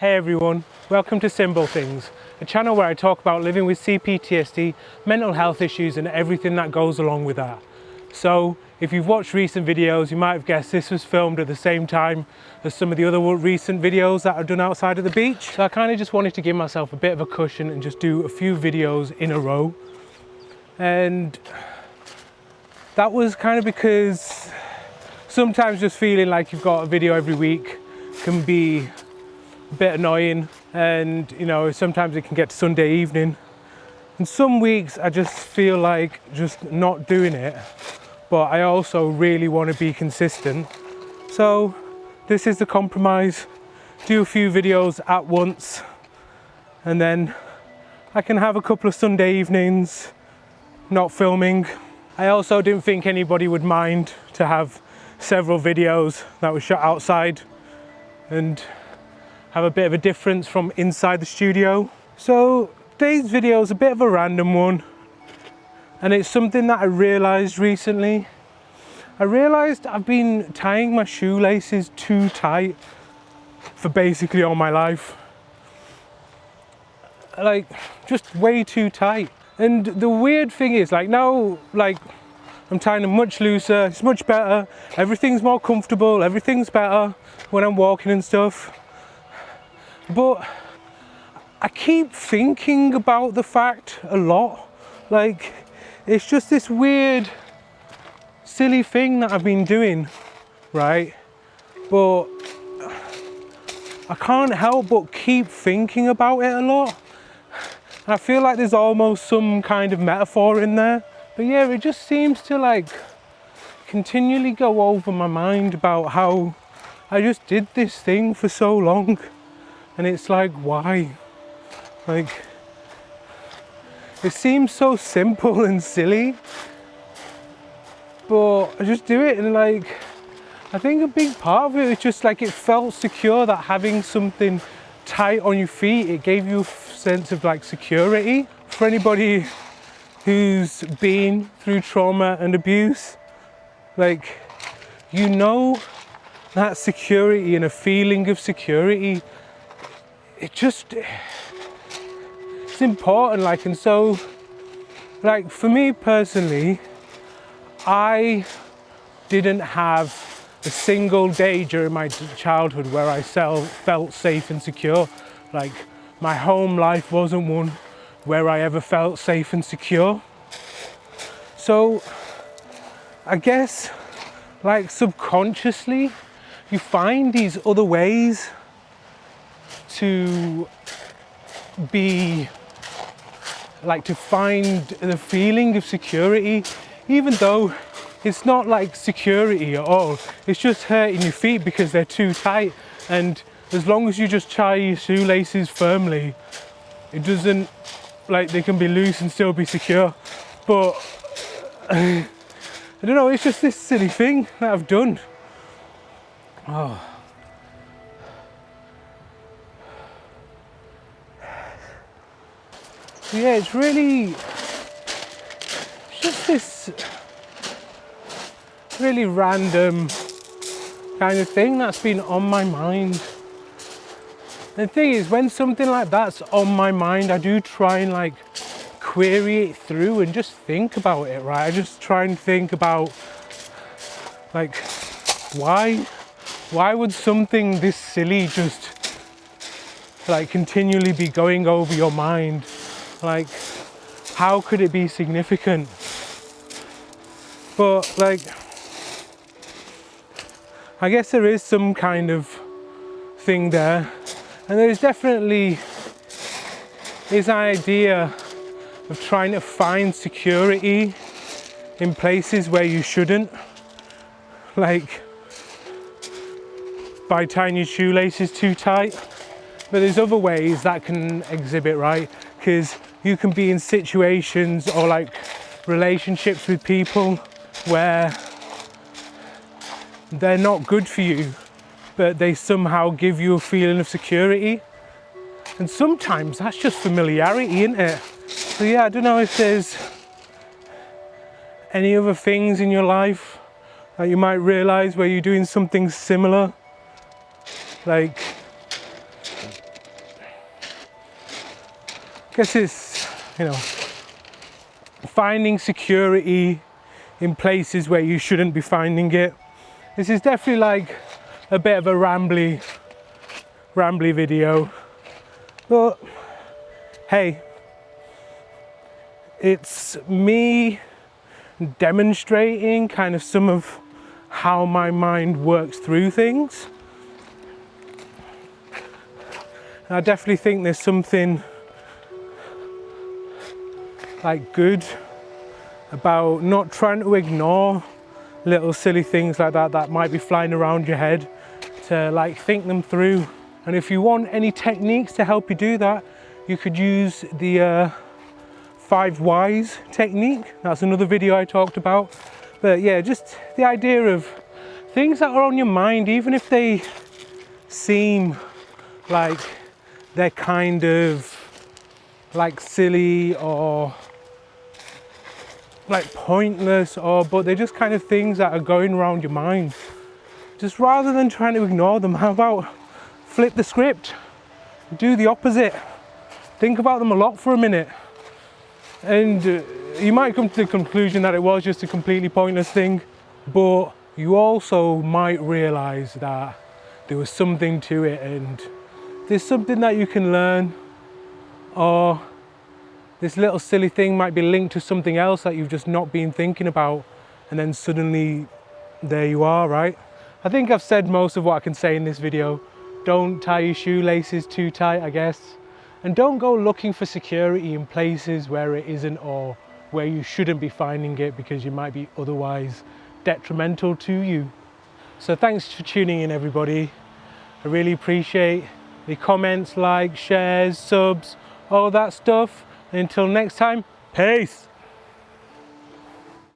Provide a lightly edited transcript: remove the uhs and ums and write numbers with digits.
Hey everyone, welcome to Simblethings, a channel where I talk about living with C-PTSD, mental health issues and everything that goes along with that. So if you've watched recent videos, you might have guessed this was filmed at the same time as some of the other recent videos that I've done outside of the beach. So I kind of just wanted to give myself a bit of a cushion and just do a few videos in a row. And that was kind of because sometimes just feeling like you've got a video every week can be a bit annoying, and you know, sometimes it can get to Sunday evening, and some weeks I just feel like just not doing it, but I also really want to be consistent. So this is the compromise: do a few videos at once, and then I can have a couple of Sunday evenings not filming. I also didn't think anybody would mind to have several videos that were shot outside and have a bit of a difference from inside the studio. So today's video is a bit of a random one, and it's something that I realized recently. I realized I've been tying my shoelaces too tight for basically all my life. Like, just way too tight. And the weird thing is, like, now, like, I'm tying them much looser, it's much better, everything's more comfortable, everything's better when I'm walking and stuff. But I keep thinking about the fact a lot. Like, it's just this weird, silly thing that I've been doing, right? But I can't help but keep thinking about it a lot. And I feel like there's almost some kind of metaphor in there. But yeah, it just seems to like continually go over my mind about how I just did this thing for so long. And it's like, why? Like, it seems so simple and silly, but I just do it, and like, I think a big part of it is just like it felt secure, that having something tight on your feet, it gave you a sense of like security. For anybody who's been through trauma and abuse, like, you know, that security and a feeling of security, it's important. Like, and so, like, for me personally, I didn't have a single day during my childhood where I felt safe and secure. Like, my home life wasn't one where I ever felt safe and secure. So I guess, like, subconsciously you find these other ways to be, like, to find the feeling of security, even though it's not like security at all. It's just hurting your feet because they're too tight, and as long as you just tie your shoelaces firmly, it doesn't, like, they can be loose and still be secure. But I don't know, it's just this silly thing that I've done. Oh. Yeah, it's just this really random kind of thing that's been on my mind. And the thing is, when something like that's on my mind, I do try and like query it through and just think about it, right? I just try and think about, like, why would something this silly just like continually be going over your mind? Like, how could it be significant? But like, I guess there is some kind of thing there, and there's definitely this idea of trying to find security in places where you shouldn't, like by tying your shoelaces too tight. But there's other ways that can exhibit, right? Because you can be in situations or like relationships with people where they're not good for you, but they somehow give you a feeling of security. And sometimes that's just familiarity, isn't it? So yeah, I don't know if there's any other things in your life that you might realize where you're doing something similar. Like, guess it's, you know, finding security in places where you shouldn't be finding it. This is definitely like a bit of a rambly video, but hey, it's me demonstrating kind of some of how my mind works through things. And I definitely think there's something like good about not trying to ignore little silly things like that might be flying around your head, to like think them through. And if you want any techniques to help you do that, you could use the 5 whys technique. That's another video I talked about. But yeah, just the idea of things that are on your mind, even if they seem like they're kind of like silly or like pointless, but they're just kind of things that are going around your mind. Just rather than trying to ignore them, how about flip the script, do the opposite, think about them a lot for a minute, and you might come to the conclusion that it was just a completely pointless thing, but you also might realize that there was something to it, and there's something that you can learn, or this little silly thing might be linked to something else that you've just not been thinking about, and then suddenly there you are, right? I think I've said most of what I can say in this video. Don't tie your shoelaces too tight, I guess. And don't go looking for security in places where it isn't, or where you shouldn't be finding it, because you might be otherwise detrimental to you. So thanks for tuning in, everybody. I really appreciate the comments, likes, shares, subs, all that stuff. Until next time, peace.